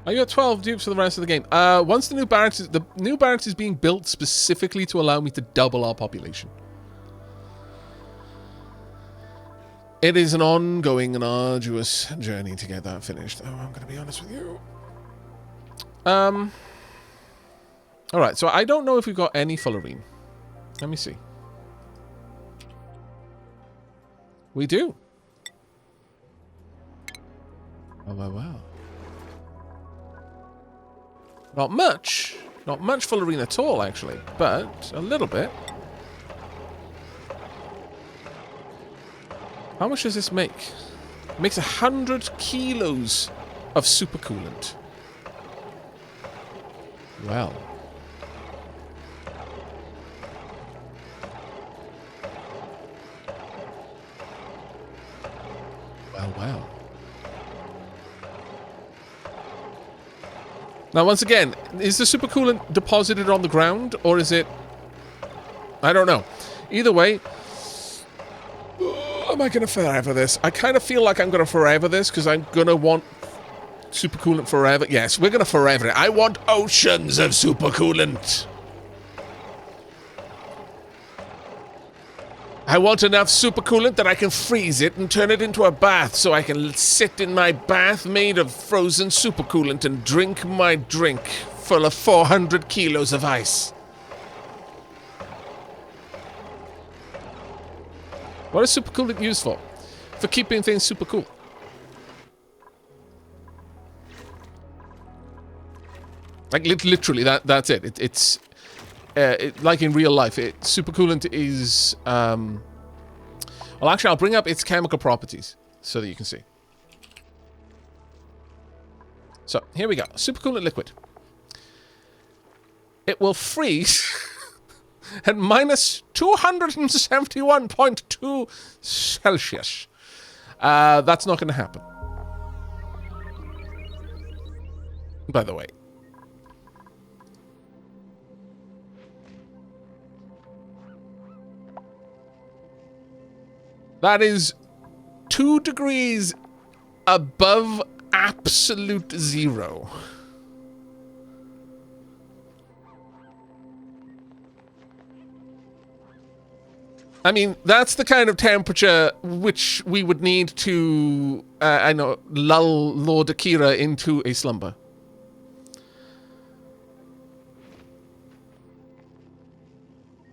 Are you at 12 dupes for the rest of the game? Once the new barracks is being built specifically to allow me to double our population. It is an ongoing and arduous journey to get that finished. Oh, I'm going to be honest with you. All right, so I don't know if we've got any fullerene. Let me see. We do. Oh, well. Not much. Not much fullerene at all, actually. But a little bit. How much does this make? It makes 100 kilos of supercoolant. Well. Well. Now, once again, is the supercoolant deposited on the ground, or is it... I don't know. Either way, am I going to forever this? I kind of feel like I'm going to forever this, because I'm going to want supercoolant forever. Yes, we're going to forever it. I want oceans of supercoolant. I want enough supercoolant that I can freeze it and turn it into a bath so I can sit in my bath made of frozen supercoolant and drink my drink full of 400 kilos of ice. What is supercoolant used for? For keeping things super cool. Like, literally, that's it. It's... like in real life, supercoolant is... well, actually, I'll bring up its chemical properties so that you can see. So, here we go. Supercoolant liquid. It will freeze at minus 271.2 Celsius. That's not going to happen. By the way. That is 2 degrees above absolute zero. I mean, that's the kind of temperature which we would need to, lull Lord Akira into a slumber.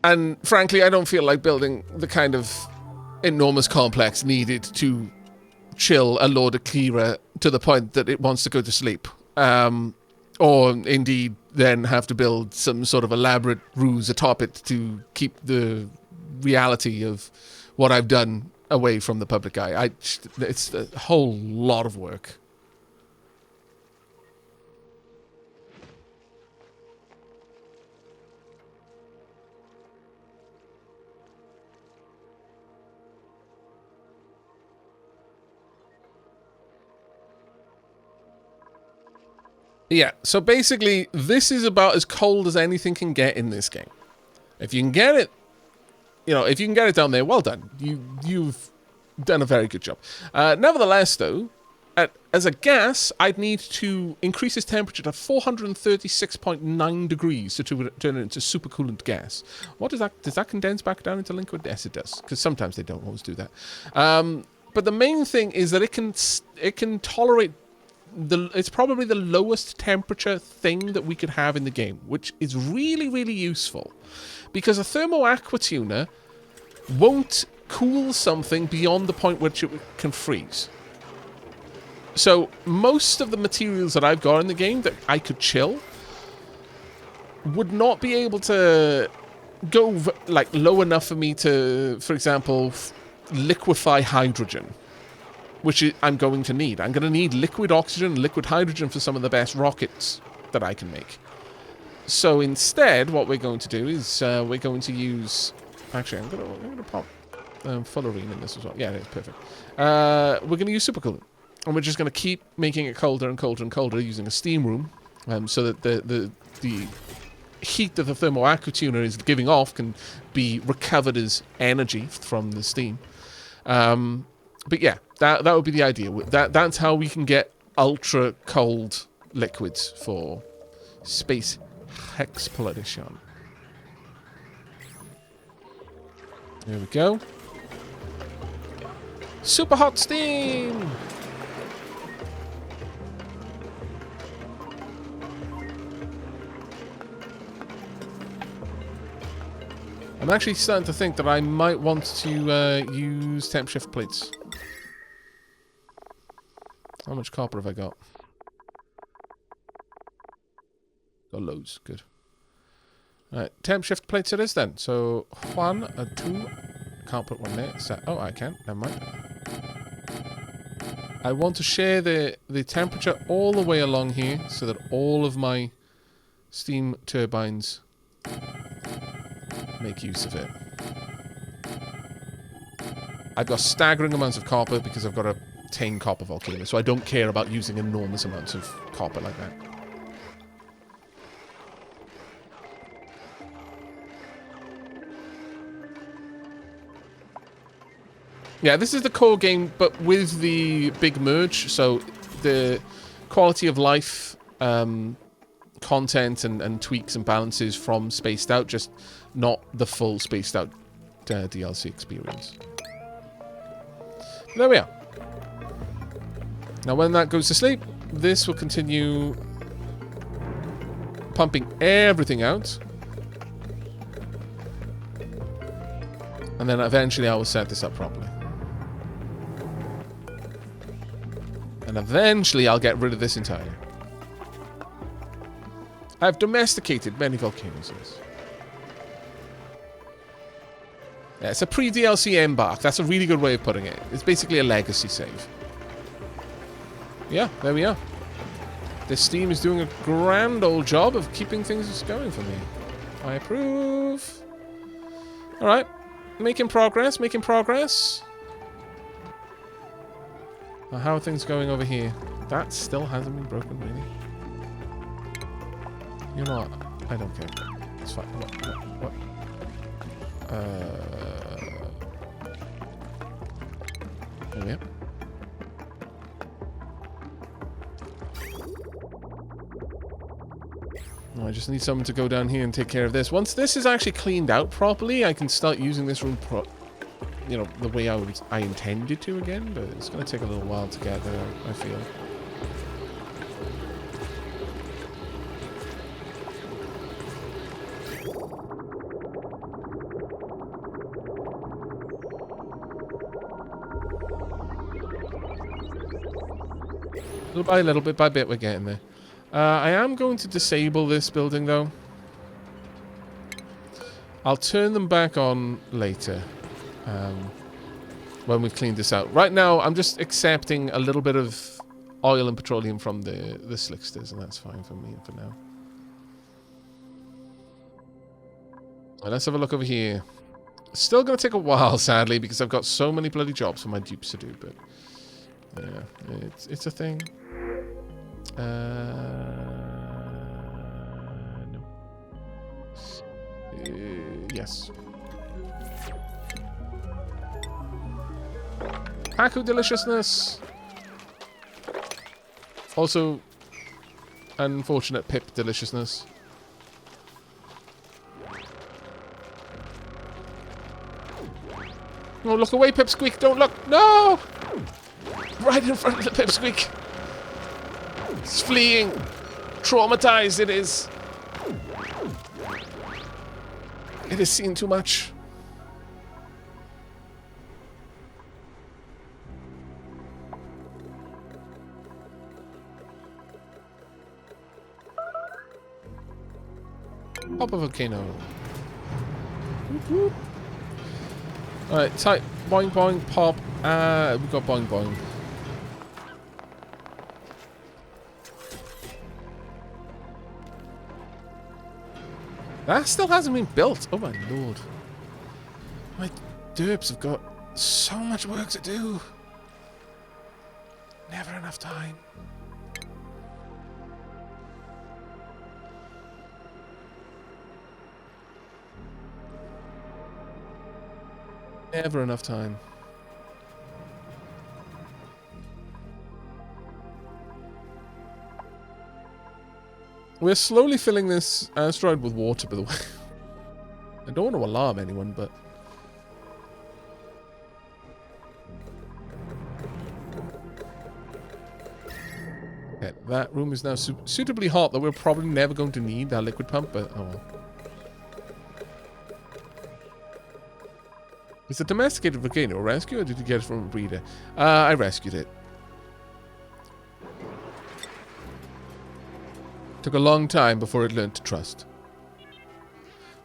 And frankly, I don't feel like building the kind of enormous complex needed to chill a Lord Akira to the point that it wants to go to sleep. Or indeed then have to build some sort of elaborate ruse atop it to keep the reality of what I've done away from the public eye. It's a whole lot of work. Yeah, so basically, this is about as cold as anything can get in this game. If you can get it, if you can get it down there, well done. You've done a very good job. Nevertheless, though, as a gas, I'd need to increase its temperature to 436.9 degrees to turn it into supercoolant gas. What does that condense back down into liquid? Yes, it does, because sometimes they don't always do that. But the main thing is that it can tolerate it's probably the lowest temperature thing that we could have in the game, which is really, really useful, because a thermo aqua tuner won't cool something beyond the point which it can freeze. So most of the materials that I've got in the game that I could chill would not be able to go like low enough for me to, for example, liquefy hydrogen, which I'm going to need. I'm going to need liquid oxygen and liquid hydrogen for some of the best rockets that I can make. So instead, what we're going to do is we're going to use... Actually, I'm going to pop fullerene in this as well. Yeah, it is perfect. We're going to use supercoolant. And we're just going to keep making it colder and colder and colder using a steam room, so that the heat that the thermo aqua tuner is giving off can be recovered as energy from the steam. But yeah, that would be the idea. That's how we can get ultra cold liquids for space exploration. There we go. Super hot steam! I'm actually starting to think that I might want to use temp shift plates. How much copper have I got? Got loads. Good. Alright, temp shift plates it is then. So, 1 and 2. Can't put one there. So, oh, I can. Never mind. I want to share the temperature all the way along here so that all of my steam turbines make use of it. I've got staggering amounts of copper because I've got a 10 copper volcano, so I don't care about using enormous amounts of copper like that. Yeah, this is the core game, but with the big merge, so the quality of life content and tweaks and balances from Spaced Out, just not the full Spaced Out DLC experience. There we are. Now when that goes to sleep, this will continue pumping everything out. And then eventually I will set this up properly. And eventually I'll get rid of this entirely. I've domesticated many volcanoes. Yeah, it's a pre-DLC embark. That's a really good way of putting it. It's basically a legacy save. Yeah, there we are. This Steam is doing a grand old job of keeping things going for me. I approve. Alright. Making progress, making progress. Now, how are things going over here? That still hasn't been broken, really. You know what? I don't care. It's fine. What? There we are. Oh, I just need someone to go down here and take care of this. Once this is actually cleaned out properly, I can start using this room you know, the way I intended to again, but it's going to take a little while to get there, I feel. Little bit by bit, we're getting there. I am going to disable this building, though. I'll turn them back on later. When we've cleaned this out. Right now, I'm just accepting a little bit of oil and petroleum from the slicksters, and that's fine for me for now. Right, let's have a look over here. Still going to take a while, sadly, because I've got so many bloody jobs for my dupes to do, but yeah, it's a thing. No. Yes. Haku deliciousness. Also, unfortunate Pip deliciousness. Oh, look away, Pipsqueak! Don't look! No! Right in front of the Pipsqueak! It's fleeing! Traumatized it is! It has seen too much. Pop a volcano. Alright, type boing boing pop. We've got boing boing. That still hasn't been built. Oh my lord. My derps have got so much work to do. Never enough time. Never enough time. We're slowly filling this asteroid with water, by the way. I don't want to alarm anyone, but... Okay, that room is now suitably hot that we're probably never going to need that liquid pump, but oh well. It's a domesticated volcano. A rescue, or did you get it from a breeder? I rescued it. Took a long time before it learned to trust.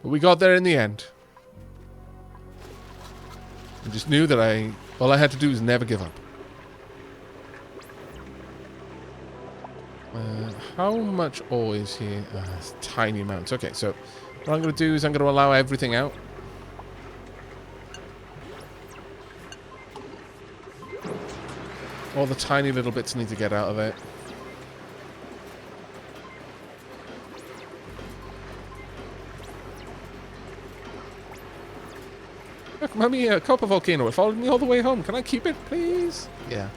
But we got there in the end. I just knew that all I had to do was never give up. How much ore is here? Tiny amounts. Okay, so what I'm going to do is I'm going to allow everything out. All the tiny little bits need to get out of it. Look, Mummy, a copper volcano. It followed me all the way home. Can I keep it, please? Yeah,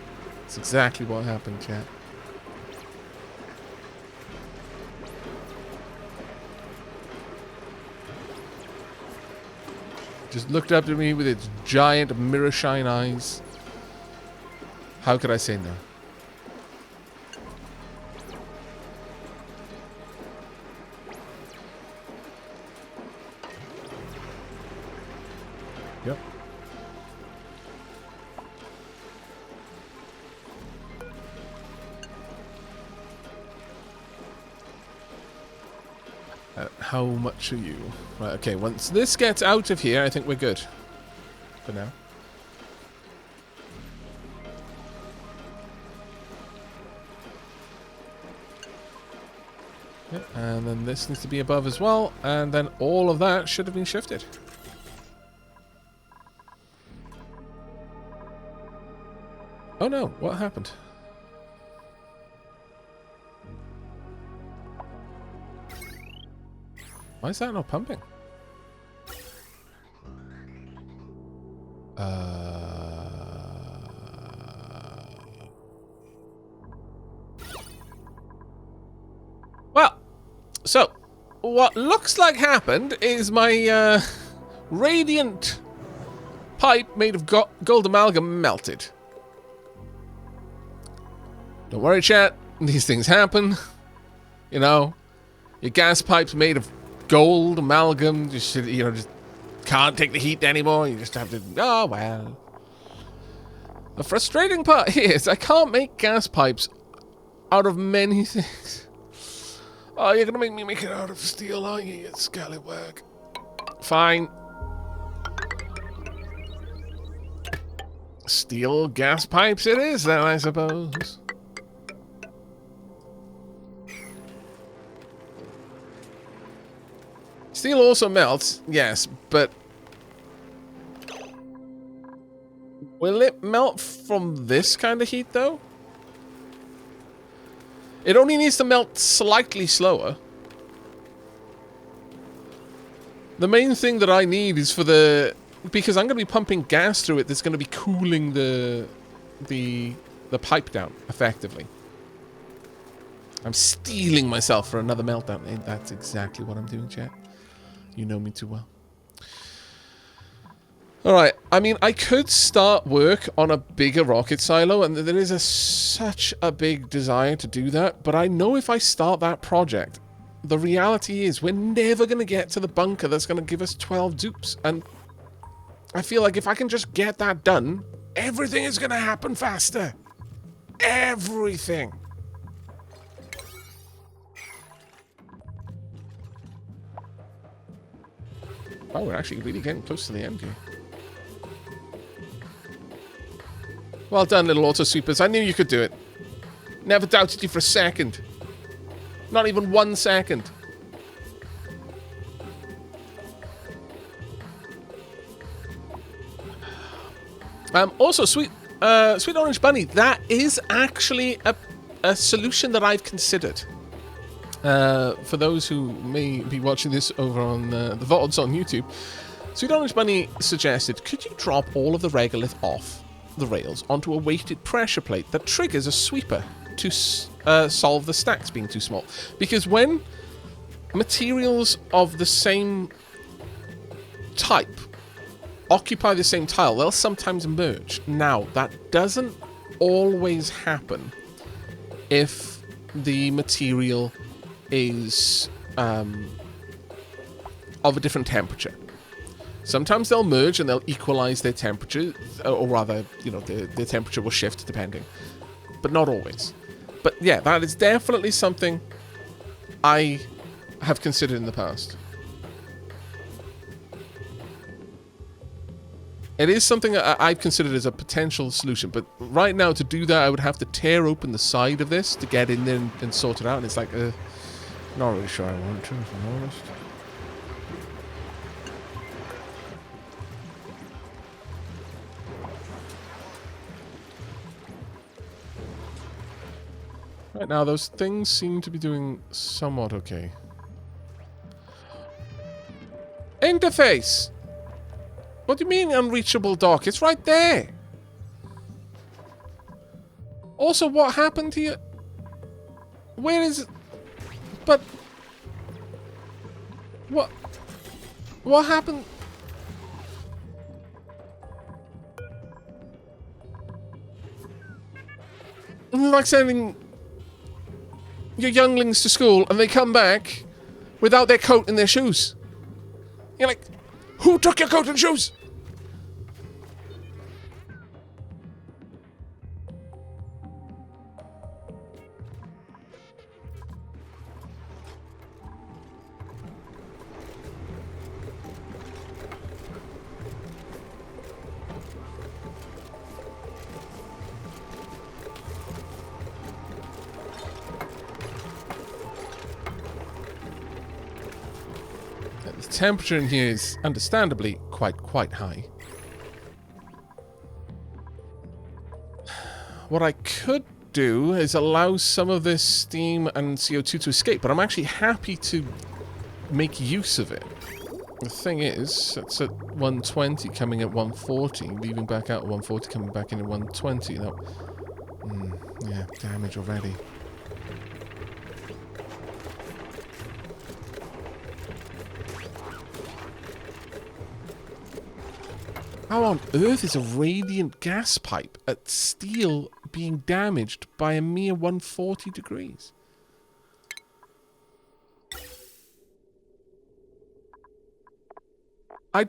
that's exactly what happened, chat. Just looked up at me with its giant mirror-shine eyes. How could I say no? Yep. How much are you? Right, okay, once this gets out of here, I think we're good. For now. Yep, and then this needs to be above as well, and then all of that should have been shifted. Oh no, what happened? Why is that not pumping? Well, so what looks like happened is my radiant pipe made of gold amalgam melted. Don't worry, chat. These things happen. You know, your gas pipe's made of gold amalgam. Just can't take the heat anymore. You just have to. Oh well. The frustrating part is I can't make gas pipes out of many things. Oh, you're gonna make me make it out of steel, aren't you, you scallywag? Fine. Steel gas pipes it is then, I suppose. Steel also melts, yes, but will it melt from this kind of heat, though? It only needs to melt slightly slower. The main thing that I need is for the... Because I'm going to be pumping gas through it that's going to be cooling the pipe down, effectively. I'm steeling myself for another meltdown. And that's exactly what I'm doing, chat. You know me too well. Alright, I mean, I could start work on a bigger rocket silo, and there is such a big desire to do that, but I know if I start that project, the reality is we're never going to get to the bunker that's going to give us 12 dupes, and I feel like if I can just get that done, everything is going to happen faster. Everything. Oh, we're actually really getting close to the end here. Well done, little auto sweepers. I knew you could do it. Never doubted you for a second. Not even 1 second. Also, Sweet Orange Bunny, that is actually a solution that I've considered. For those who may be watching this over on the VODs on YouTube, Sweet Orange Bunny suggested, could you drop all of the regolith off the rails onto a weighted pressure plate that triggers a sweeper to solve the stacks being too small. Because when materials of the same type occupy the same tile, they'll sometimes merge. Now, that doesn't always happen if the material is of a different temperature. Sometimes they'll merge and they'll equalize their temperature, or rather, you know, their temperature will shift depending, but not always. But yeah, that is definitely something I have considered in the past. It is something I've considered as a potential solution, but right now to do that I would have to tear open the side of this to get in there and sort it out, and it's like, not really sure I want to, if I'm honest. Right now, those things seem to be doing somewhat okay. Interface! What do you mean unreachable dock? It's right there! Also, what happened to you? Where is it? But... What happened? Like sending your younglings to school and they come back without their coat and their shoes. You're like, who took your coat and shoes? The temperature in here is understandably quite high. What I could do is allow some of this steam and CO2 to escape, but I'm actually happy to make use of it. The thing is, it's at 120, coming at 140, leaving back out at 140, coming back in at 120. Now, yeah, damage already. How on earth is a radiant gas pipe at steel being damaged by a mere 140 degrees? I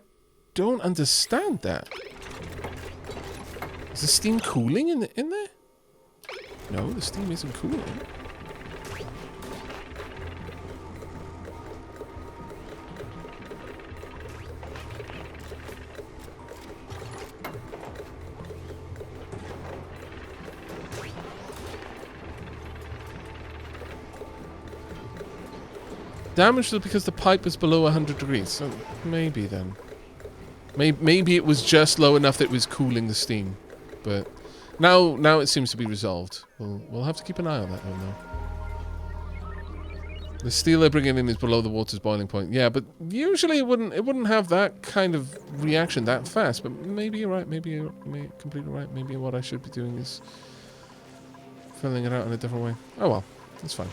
don't understand that. Is the steam cooling in there? No, the steam isn't cooling. Damage was because the pipe was below 100 degrees. So maybe then. Maybe it was just low enough that it was cooling the steam. But now it seems to be resolved. We'll have to keep an eye on that though now. The steel they're bringing in is below the water's boiling point. Yeah, but usually it wouldn't have that kind of reaction that fast. But maybe you're right. Maybe you're completely right. Maybe what I should be doing is filling it out in a different way. Oh well, that's fine.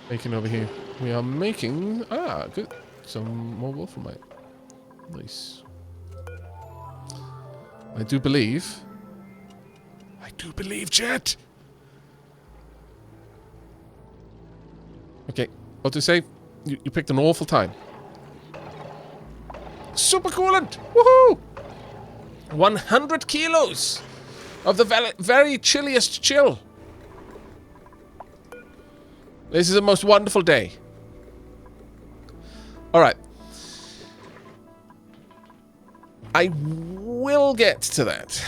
Making over here. We are making... Ah, good. Some more wolframite. Nice. I do believe, chat! Okay. What to say? You picked an awful time. Super coolant! Woohoo! 100 kilos of the very chilliest chill. This is the most wonderful day. Alright. I will get to that.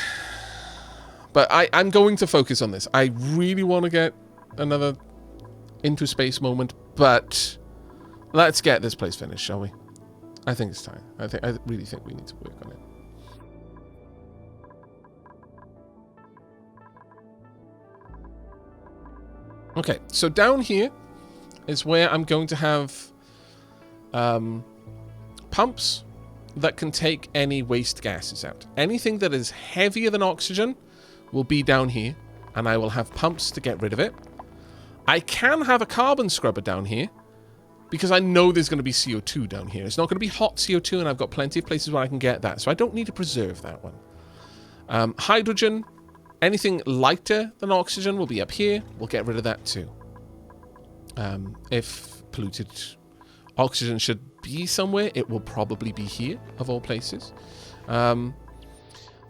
But I'm going to focus on this. I really want to get another into space moment, but let's get this place finished, shall we? I think it's time. I really think we need to work on it. Okay, so down here is where I'm going to have pumps that can take any waste gases out. Anything that is heavier than oxygen will be down here, and I will have pumps to get rid of it. I can have a carbon scrubber down here, because I know there's going to be CO2 down here. It's not going to be hot CO2, and I've got plenty of places where I can get that, so I don't need to preserve that one. Hydrogen, anything lighter than oxygen will be up here. We'll get rid of that too. If polluted oxygen should be somewhere, it will probably be here, of all places.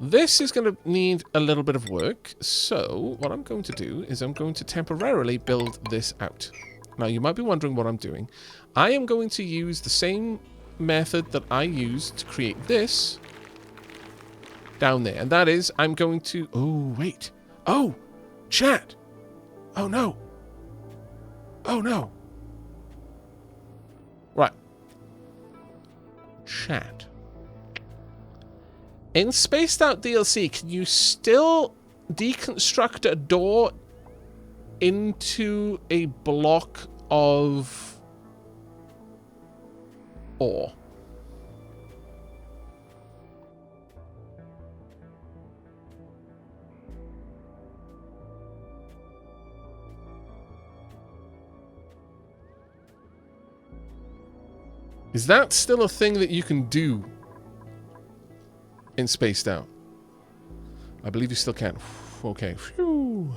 This is going to need a little bit of work, so what I'm going to do is I'm going to temporarily build this out. Now, you might be wondering what I'm doing. I am going to use the same method that I used to create this down there, and that is I'm going to... Oh, wait. Oh, chat. Oh, no. Oh, no. Right. Chat. In Spaced Out DLC, can you still deconstruct a door into a block of ore? Is that still a thing that you can do in Spaced Out? I believe you still can. Okay. Phew.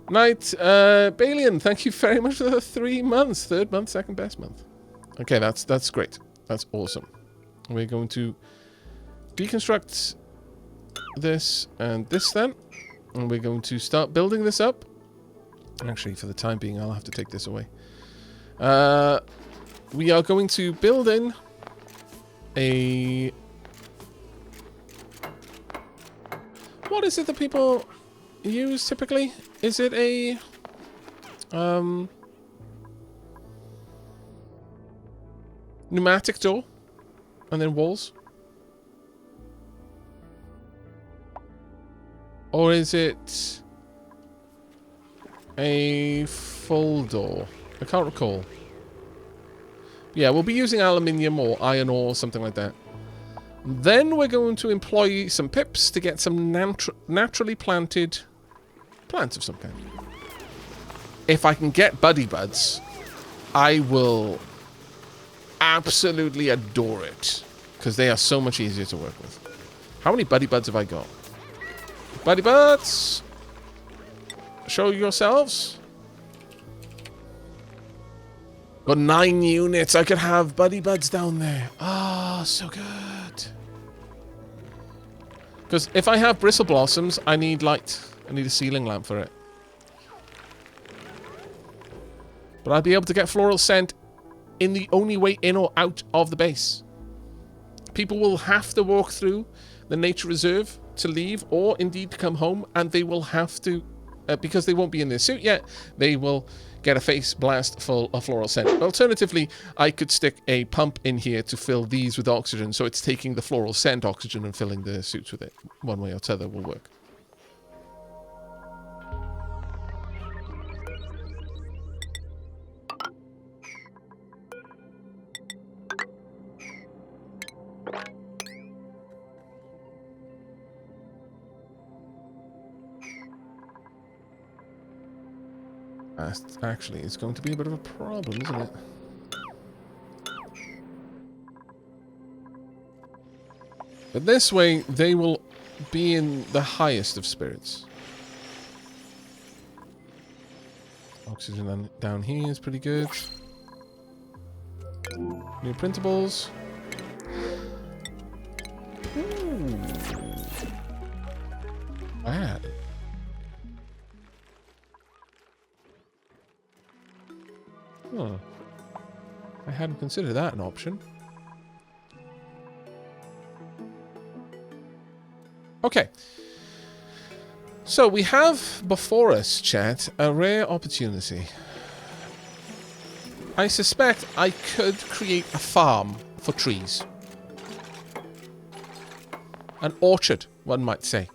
Night, Balian, thank you very much for the 3 months. Third month, second best month. Okay, that's great. That's awesome. We're going to deconstruct this and this then. And we're going to start building this up. Actually, for the time being, I'll have to take this away. We are going to build in a... What is it that people use typically? Is it a... pneumatic door? And then walls? Or is it a full door? I can't recall. Yeah, we'll be using aluminium or iron ore or something like that. Then we're going to employ some pips to get some naturally planted plants of some kind. If I can get buddy buds, I will absolutely adore it. Because they are so much easier to work with. How many buddy buds have I got? Buddy buds! Show yourselves. Got 9 units. I could have buddy buds down there. Ah, oh, so good. Because if I have bristle blossoms, I need light. I need a ceiling lamp for it. But I'll be able to get floral scent in the only way in or out of the base. People will have to walk through the nature reserve to leave, or indeed to come home, and they will have to, because they won't be in their suit yet, they will get a face blast full of floral scent. Alternatively, I could stick a pump in here to fill these with oxygen, so it's taking the floral scent oxygen and filling the suits with it. One way or t'other will work. Actually, it's going to be a bit of a problem, isn't it? But this way, they will be in the highest of spirits. Oxygen down here is pretty good. New printables. Ooh. Wow. Huh. I hadn't considered that an option. Okay. So we have before us, chat, a rare opportunity. I suspect I could create a farm for trees. An orchard, one might say.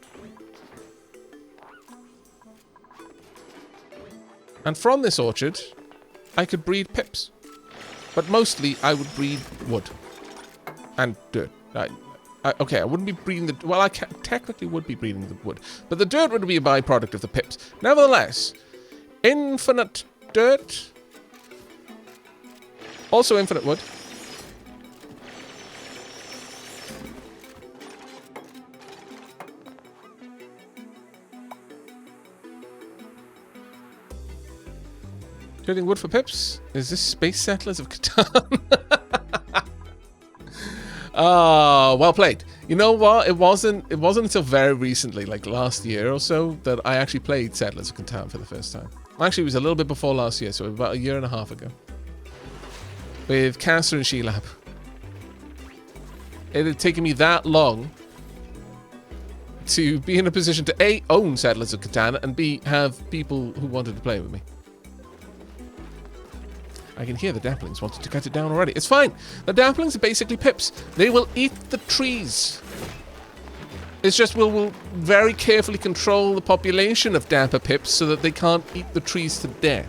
And from this orchard, I could breed pips. But mostly, I would breed wood. And dirt. Okay, I wouldn't be breeding the... Well, I technically would be breeding the wood. But the dirt would be a byproduct of the pips. Nevertheless, infinite dirt. Also infinite wood. Trading wood for pips? Is this Space Settlers of Catan? Ah, well played. You know what? It wasn't until very recently, like last year or so, that I actually played Settlers of Catan for the first time. Actually, it was a little bit before last year, so about a year and a half ago. With Cancer and She-Lab. It had taken me that long to be in a position to A, own Settlers of Catan, and B, have people who wanted to play with me. I can hear the Daplings wanted to cut it down already. It's fine. The Daplings are basically pips. They will eat the trees. It's just we'll very carefully control the population of Dapper pips so that they can't eat the trees to death.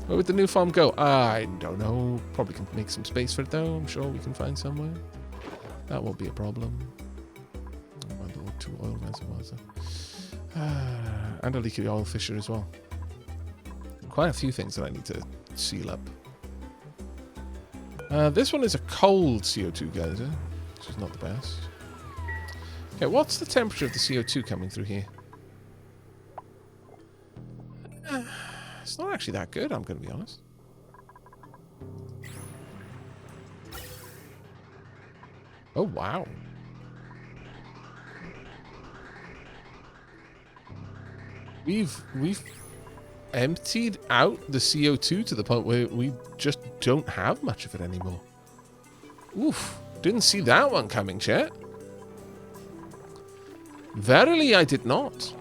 Where would the new farm go? I don't know. Probably can make some space for it though. I'm sure we can find somewhere. That won't be a problem. Oh, 2 oil reservoirs. And a leaky oil fissure as well. Quite a few things that I need to seal up. This one is a cold CO2 geyser, which is not the best. Okay, what's the temperature of the CO2 coming through here? It's not actually that good, I'm going to be honest. Oh, wow. We've emptied out the CO2 to the point where we just don't have much of it anymore. Oof. Didn't see that one coming, chat. Verily, I did not.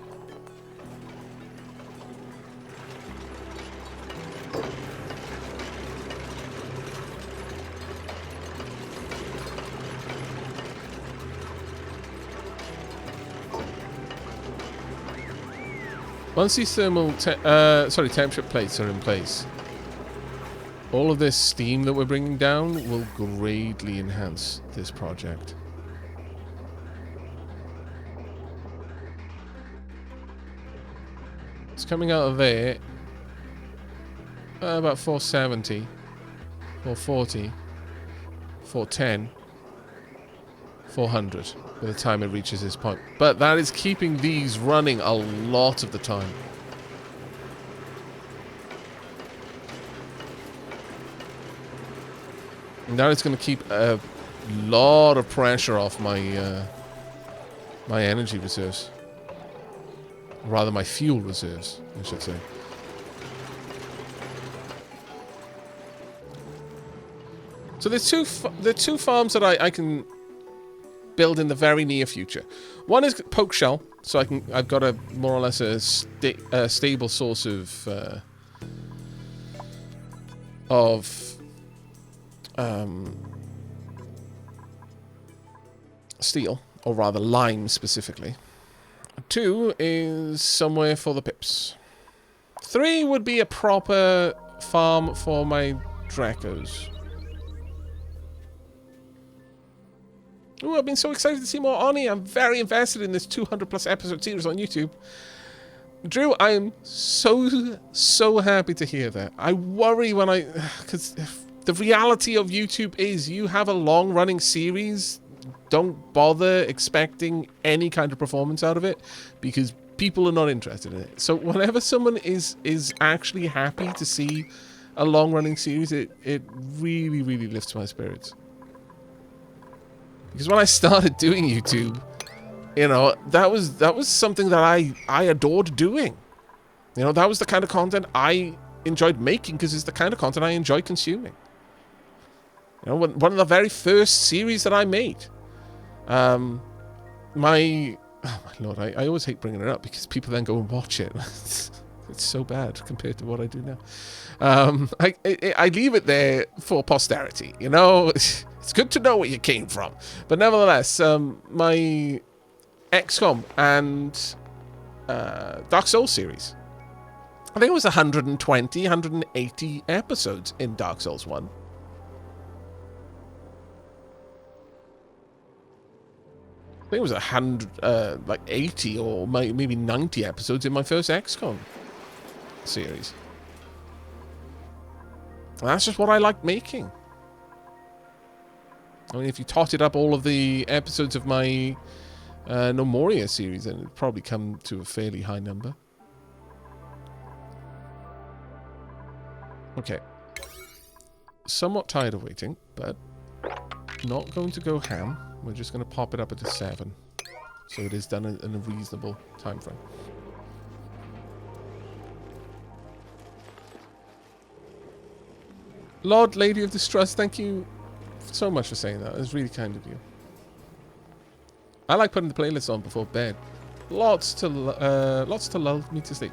Once these temperature plates are in place, all of this steam that we're bringing down will greatly enhance this project. It's coming out of there about 470, 440, 410, 400 by the time it reaches this point. But that is keeping these running a lot of the time. And that is going to keep a lot of pressure off my my energy reserves. Rather, my fuel reserves, I should say. So there's two farms that I can build in the very near future. One is poke shell, so I've got a more or less a stable source of steel, or rather lime specifically. 2 is somewhere for the pips. 3 would be a proper farm for my Dracos. Ooh, I've been so excited to see more Oni. I'm very invested in this 200+ episode series on YouTube. Drew, I am so happy to hear that. I worry when because the reality of YouTube is you have a long-running series, don't bother expecting any kind of performance out of it because people are not interested in it. So whenever someone is actually happy to see a long-running series, it really, really lifts my spirits. Because when I started doing YouTube, you know, that was something that I adored doing. You know, that was the kind of content I enjoyed making because it's the kind of content I enjoy consuming. You know, one of the very first series that I made. Oh my lord, I always hate bringing it up because people then go and watch it. It's so bad compared to what I do now. I leave it there for posterity, you know. It's good to know where you came from. But nevertheless, my XCOM and Dark Souls series I think it was 120, 180 episodes in Dark Souls 1. I think it was 100, like 80 or maybe 90 episodes in my first XCOM series. And that's just what I like making. I mean, if you totted up all of the episodes of my No Moria series, then it'd probably come to a fairly high number. Okay. Somewhat tired of waiting, but not going to go ham. We're just going to pop it up at a 7. So it is done in a reasonable time frame. Lord, Lady of Distrust, thank you so much for saying that. It was really kind of you. I like putting the playlist on before bed. Lots to lull me to sleep.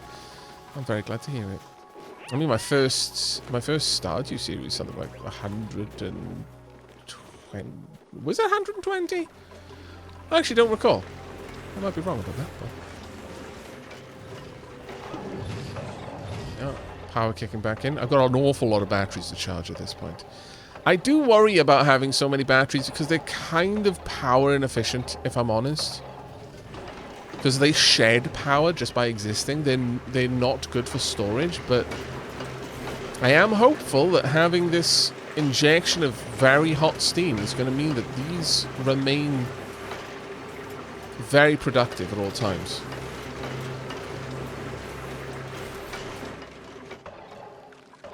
I'm very glad to hear it. I mean, my first Stardew series, something like 120. Was it 120? I actually don't recall. I might be wrong about that. But... yeah, power kicking back in. I've got an awful lot of batteries to charge at this point. I do worry about having so many batteries because they're kind of power inefficient, if I'm honest. Because they shed power just by existing. They're not good for storage, but I am hopeful that having this injection of very hot steam is going to mean that these remain very productive at all times.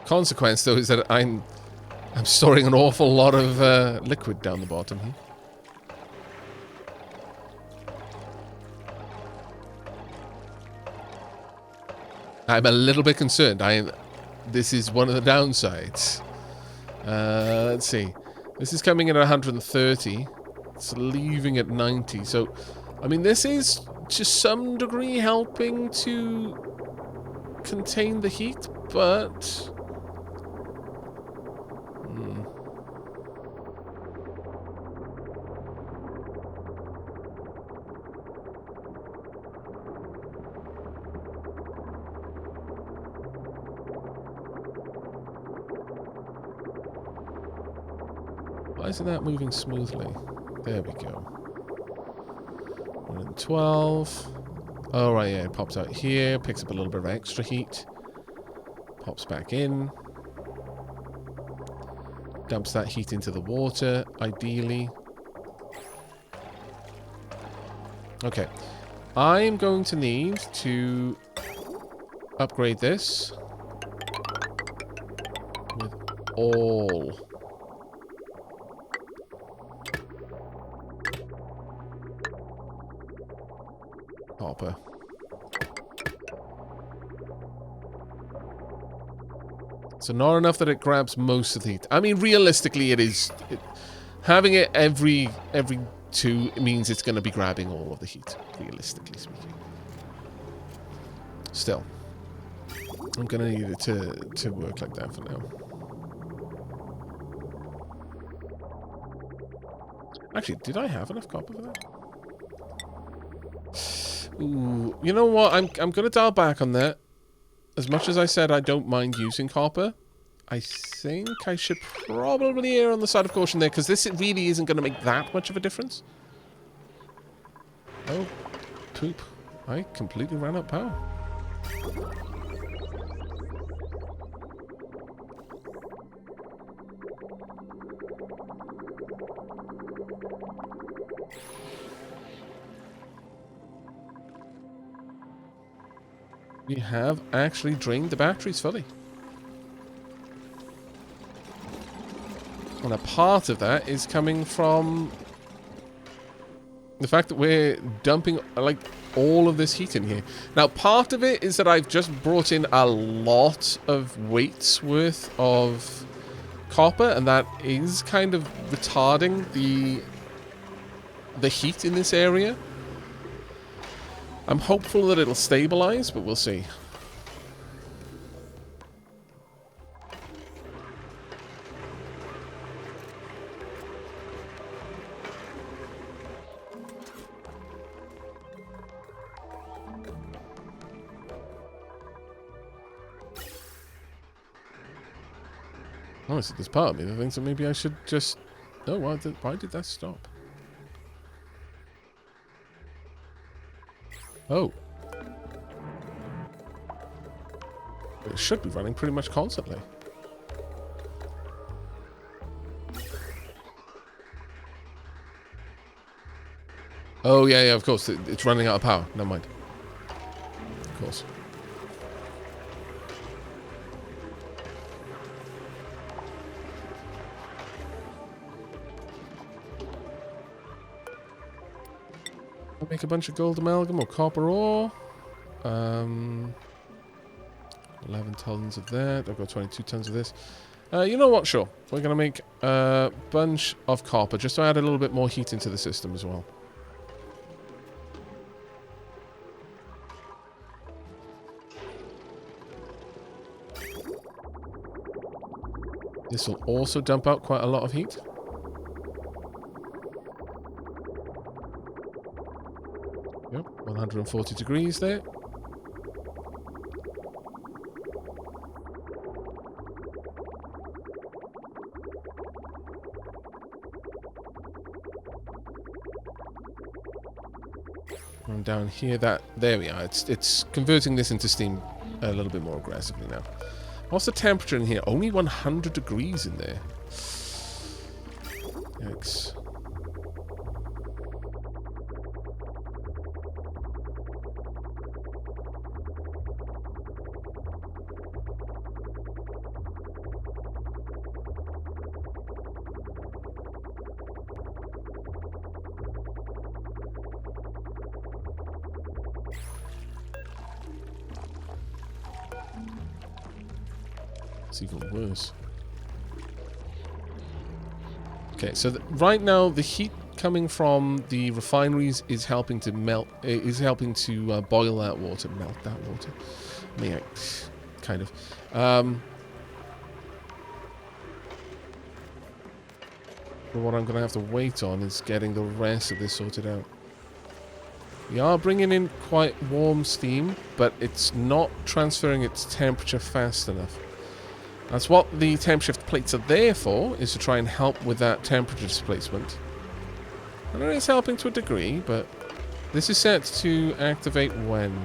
Consequence, though, is that I'm storing an awful lot of liquid down the bottom here. I'm a little bit concerned. This is one of the downsides. Let's see. This is coming in at 130. It's leaving at 90. So, I mean, this is to some degree helping to contain the heat, but... why isn't that moving smoothly? There we go. 112. Oh, right, yeah, it pops out here, picks up a little bit of extra heat. Pops back in. Dumps that heat into the water, ideally. Okay. I'm going to need to upgrade this with all... copper. So not enough that it grabs most of the heat. I mean, realistically, it is... having it every 2 means it's going to be grabbing all of the heat, realistically speaking. Still. I'm going to need it to work like that for now. Actually, did I have enough copper for that? Ooh, you know what? I'm going to dial back on that. As much as I said I don't mind using copper, I think I should probably err on the side of caution there, because this really isn't going to make that much of a difference. Oh, poop. I completely ran out of power. We have actually drained the batteries fully. And a part of that is coming from the fact that we're dumping, like, all of this heat in here. Now, part of it is that I've just brought in a lot of weight's worth of copper, and that is kind of retarding the heat in this area. I'm hopeful that it'll stabilize, but we'll see. Honestly, there's part of me that thinks that maybe I should just... Oh, why did that stop? Oh. It should be running pretty much constantly. Oh, yeah, of course. It's running out of power. Never mind. Of course. I'll make a bunch of gold amalgam or copper ore. 11 tons of that. I've got 22 tons of this. You know what? Sure. We're going to make a bunch of copper just to add a little bit more heat into the system as well. This will also dump out quite a lot of heat. Yep, 140 degrees there. And down here, there we are. It's converting this into steam a little bit more aggressively now. What's the temperature in here? Only 100 degrees in there. Yikes. It's even worse. Okay, so right now the heat coming from the refineries is helping to boil that water, melt that water. Yeah, kind of. But what I'm going to have to wait on is getting the rest of this sorted out. We are bringing in quite warm steam, but it's not transferring its temperature fast enough. That's what the temp shift plates are there for, is to try and help with that temperature displacement. I know it's helping to a degree, but this is set to activate when?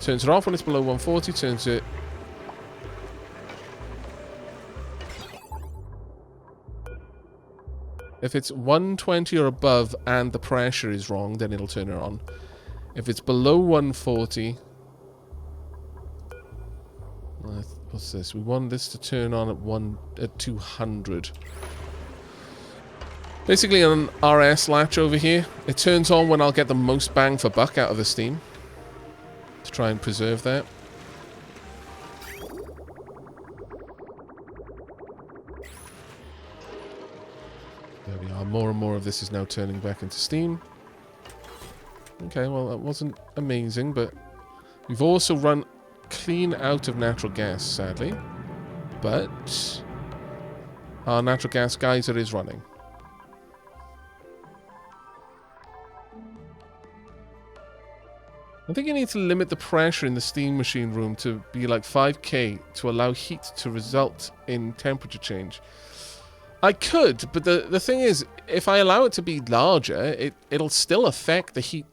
Turns it off when it's below 140, turns it... If it's 120 or above and the pressure is wrong, then it'll turn it on. If it's below 140... What's this? We want this to turn on at 200. Basically an RS latch over here. It turns on when I'll get the most bang for buck out of the steam. To try and preserve that. There we are. More and more of this is now turning back into steam. Okay, well that wasn't amazing, but we've also run clean out of natural gas, sadly, but our natural gas geyser is running. I think you need to limit the pressure in the steam machine room to be like 5K to allow heat to result in temperature change. I could, but the thing is, if I allow it to be larger, it'll still affect the heat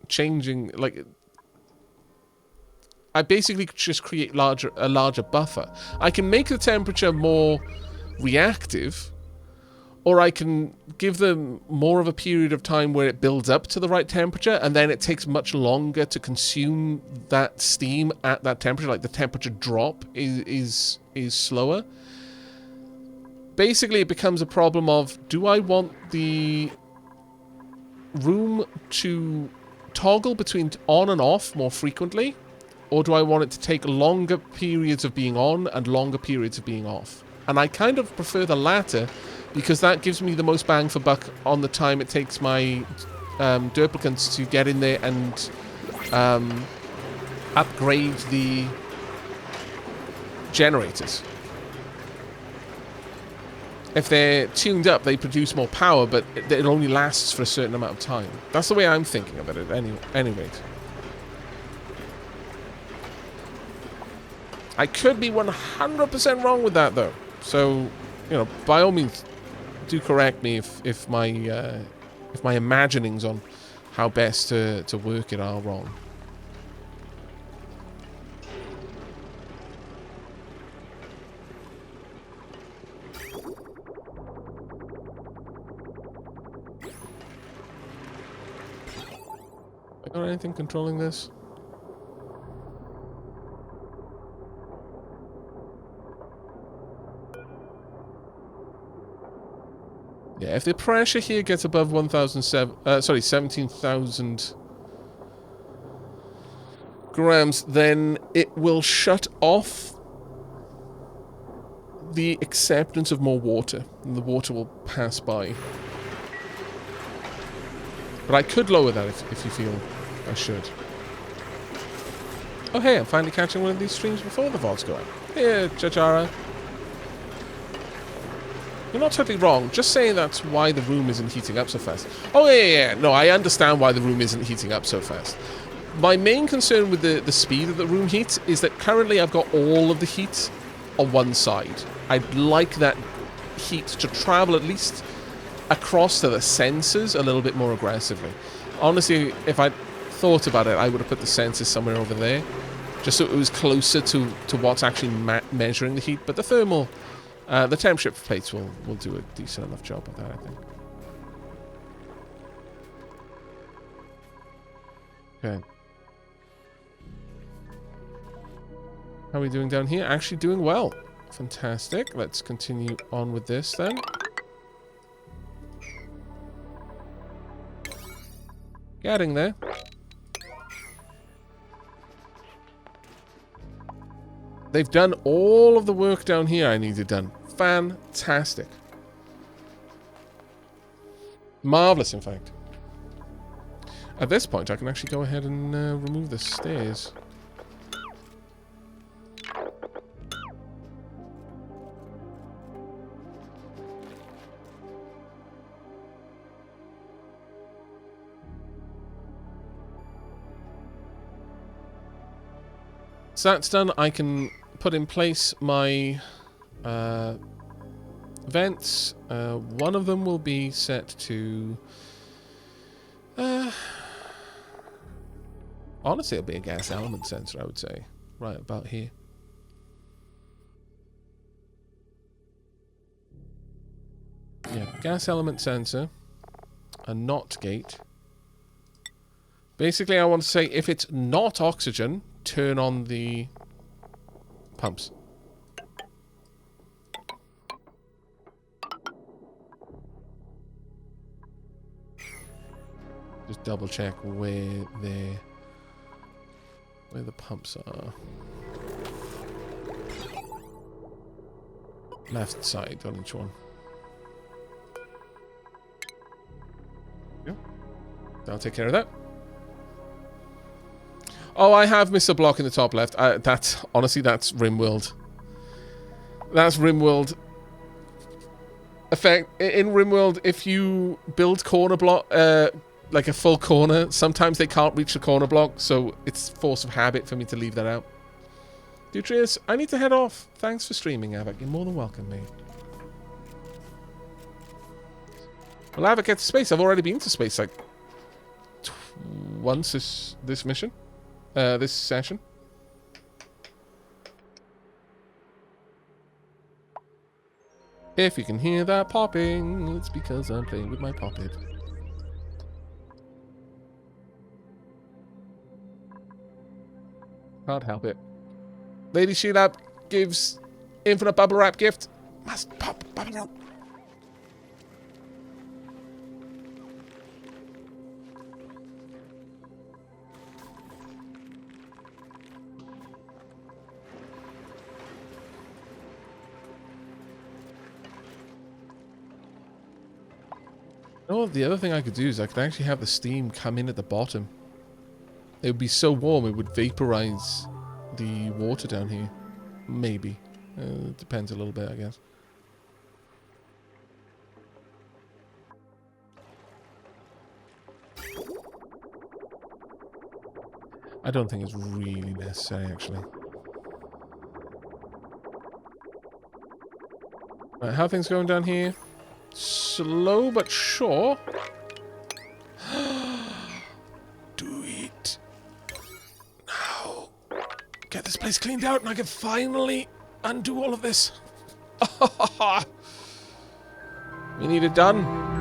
changing, like... I basically just create a larger buffer. I can make the temperature more reactive, or I can give them more of a period of time where it builds up to the right temperature, and then it takes much longer to consume that steam at that temperature. Like the temperature drop is slower. Basically, it becomes a problem of, do I want the room to toggle between on and off more frequently? Or do I want it to take longer periods of being on and longer periods of being off? And I kind of prefer the latter, because that gives me the most bang for buck on the time it takes my duplicants to get in there and upgrade the generators. If they're tuned up, they produce more power, but it only lasts for a certain amount of time. That's the way I'm thinking of it at any rate. I could be 100% wrong with that, though. So, you know, by all means, do correct me if my imaginings on how best to work it are wrong. I got anything controlling this? Yeah, if the pressure here gets above 17,000 grams, then it will shut off the acceptance of more water, and the water will pass by. But I could lower that if you feel I should. Oh hey, I'm finally catching one of these streams before the VODs go out. Here, Chachara. You're not totally wrong, just saying that's why the room isn't heating up so fast. Oh yeah. No, I understand why the room isn't heating up so fast. My main concern with the speed of the room heat is that currently I've got all of the heat on one side. I'd like that heat to travel at least across to the sensors a little bit more aggressively. Honestly, if I'd thought about it, I would have put the sensors somewhere over there, just so it was closer to what's actually measuring the heat. But the thermal, the temperature plates will do a decent enough job of that, I think. Okay. How are we doing down here? Actually doing well. Fantastic. Let's continue on with this then. Getting there. They've done all of the work down here I needed done. Fantastic. Marvelous, in fact. At this point, I can actually go ahead and remove the stairs. So that's done. I can put in place my vents. One of them will be set to... honestly, it'll be a gas element sensor, I would say. Right about here. Yeah, gas element sensor. A NOT gate. Basically, I want to say if it's not oxygen, turn on the pumps. Just double check where the pumps are. Left side on each one. Yep. That'll take care of that. Oh, I have missed a block in the top left. That's honestly, that's RimWorld. That's RimWorld. Effect in RimWorld, if you build corner block, like a full corner, sometimes they can't reach the corner block, so it's force of habit for me to leave that out. Dutrius, I need to head off. Thanks for streaming, Aavak. You're more than welcome, mate. Well, Aavak, get to space. I've already been to space like once this mission. This session. If you can hear that popping, it's because I'm playing with my poppet. Can't help it. Lady Sheelab gives infinite bubble wrap gift. Must pop bubble wrap. Oh, the other thing I could do is I could actually have the steam come in at the bottom. It would be so warm it would vaporize the water down here. Maybe. It depends a little bit, I guess. I don't think it's really necessary, actually. Right, how are things going down here? Slow but sure. Do it. Now. Get this place cleaned out and I can finally undo all of this. We need it done.